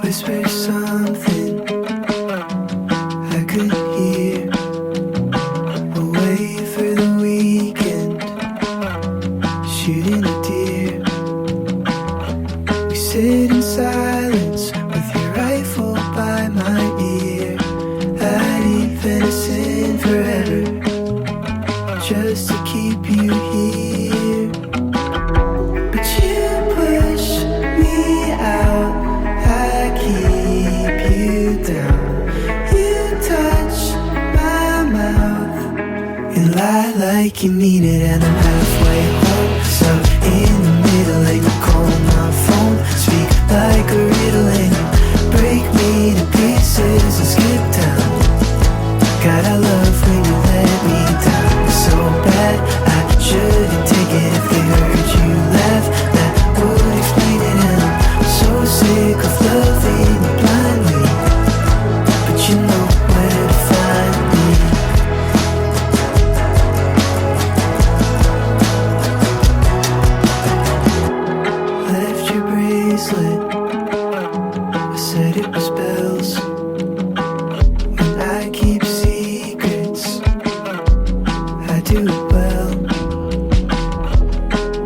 Whisper something I could hear. We'll wait for the weekend, shooting a deer. We sit in silence with your rifle by my ear. I'd eat venison forever just to keep you here. But you push me out, I keep you down. You touch my mouth and lie like you mean it, and I'm halfway home, stuck in the middle, and you call my phone, speak like a riddle, and you break me to pieces and skip town. God, I love when you let me down so bad. I shouldn't take it if they heard you laugh. That would explain it, and I'm so sick of loving you blindly. But you know where to find me. Left your bracelet, I said it was bells. When I keep secrets, I do it well.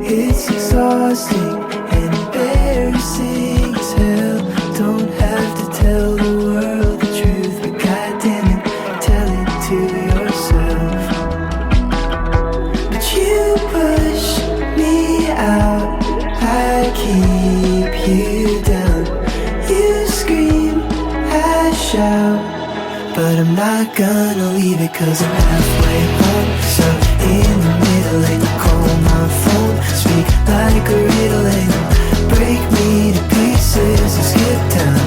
It's exhausting and embarrassing as hell. Don't have to tell the world the truth, but goddamn it, tell it to yourself. But you push me out, I keep you down. You scream, I shout, but I'm not gonna leave it, 'cause I'm halfway home, stuck in the middle, and you call my phone, speak like a riddle, and you break me to pieces and skip town.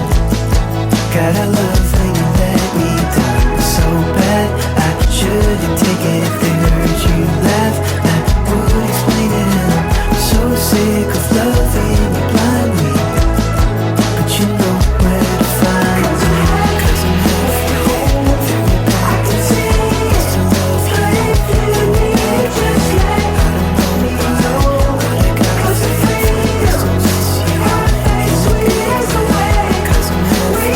God, I love when you let me down so bad. I shouldn't take it if they heard you laugh. That would explain it, and I'm so sick of loving you blindly. But you know where to find me, 'cause I'm halfway home, very bad to taste to love you. I don't know why, but I got the feelings to miss you. It's okay, 'cause I'm halfway,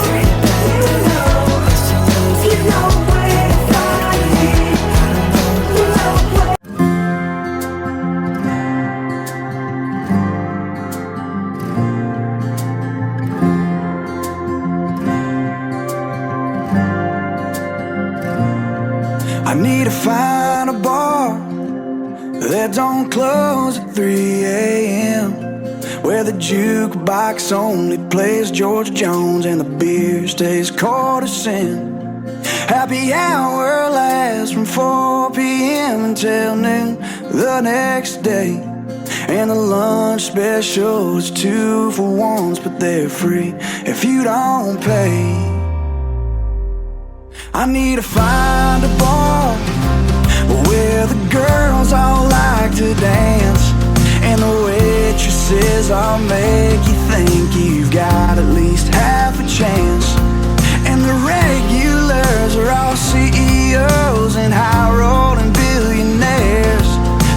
very bad to know. I still love you. You know where to find me. I don't know why. I need to find a bar that don't close at 3 a.m., where the jukebox only plays George Jones and the beer stays cold as sin. Happy hour lasts from 4 p.m. until noon. the next day. And the lunch special is 2 for 1s, but they're free if you don't pay. I need to find a bar where the girls all like to dance, and the waitresses all make you think you've got at least half a chance. And the regulars are all CEOs and high-rolling billionaires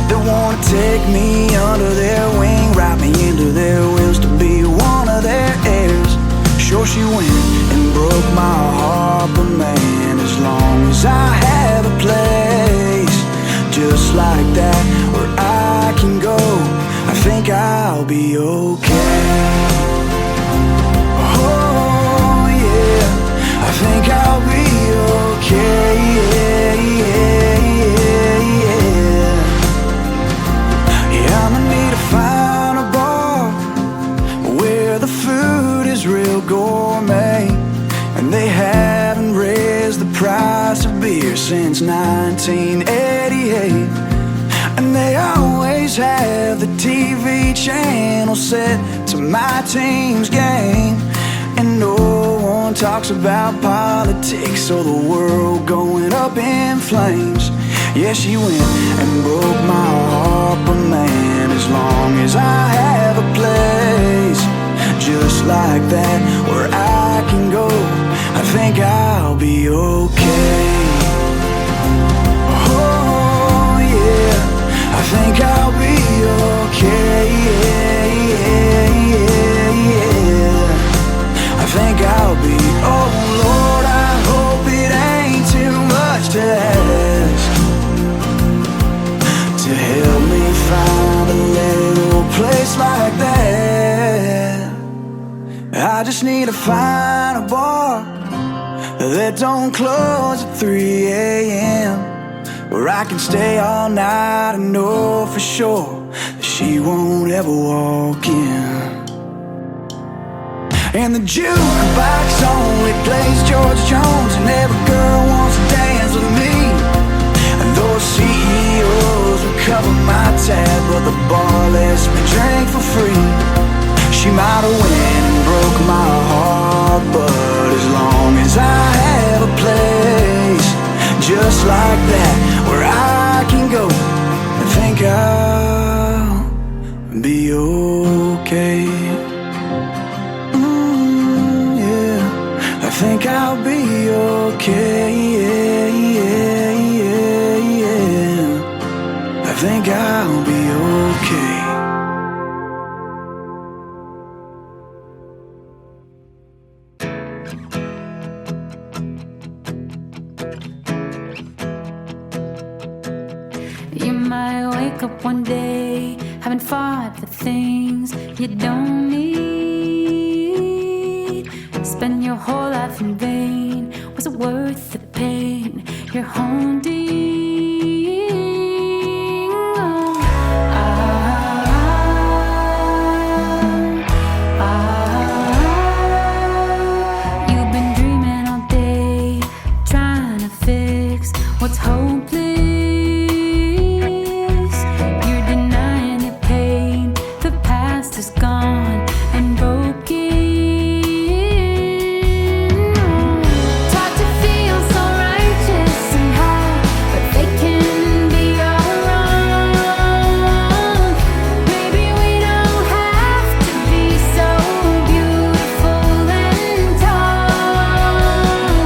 that wanna take me under their wing, write me into their wills to be one of their heirs. Sure, she went and broke my heart, but man, as long as I have a place just like that where I can go, I think I'll be okay. Oh yeah, I think I'll be okay. Yeah, yeah, yeah, yeah. Yeah, I'ma need to find a bar where the food is real gourmet, and they haven't raised the price of beer since 1988. And they always have the TV channel set to my team's game, and no one talks about politics or the world going up in flames. Yeah, she went and broke my heart, but man, as long as I have a place just like that where I can go, I think I'll be okay. Oh yeah, I think I'll be okay. Yeah, yeah, yeah, yeah. I think I'll be, oh Lord, I hope it ain't too much to ask to help me find a little place like that. I just need to find a bar that don't close at 3 a.m., where I can stay all night and know for sure that she won't ever walk in. And the jukebox only plays George Jones, and every girl wants to dance with me. And those CEOs will cover my tab, but the bar lets me drink for free. She might have went and broke my heart, but as long as I have a place just like that where I can go, I think I'll be okay. Yeah, I think I'll be okay. Yeah, yeah, yeah, yeah. I think I'll be okay. You might wake up one day having fought for things you don't need. Spend your whole life in vain. Was it worth the pain you're holding? You've been dreaming all day, trying to fix what's hopeless. Is gone and broken. Taught to feel so righteous and high, but they can be all wrong. Maybe we don't have to be so beautiful and tall.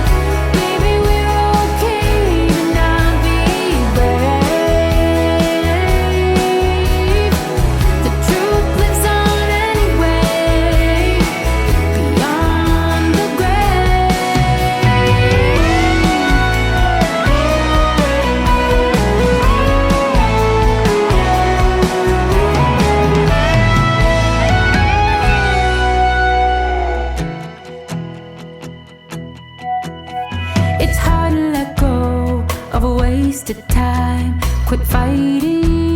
Maybe we're okay to not be brave. The truth lives on. It's hard to let go of a wasted time. Quit fighting.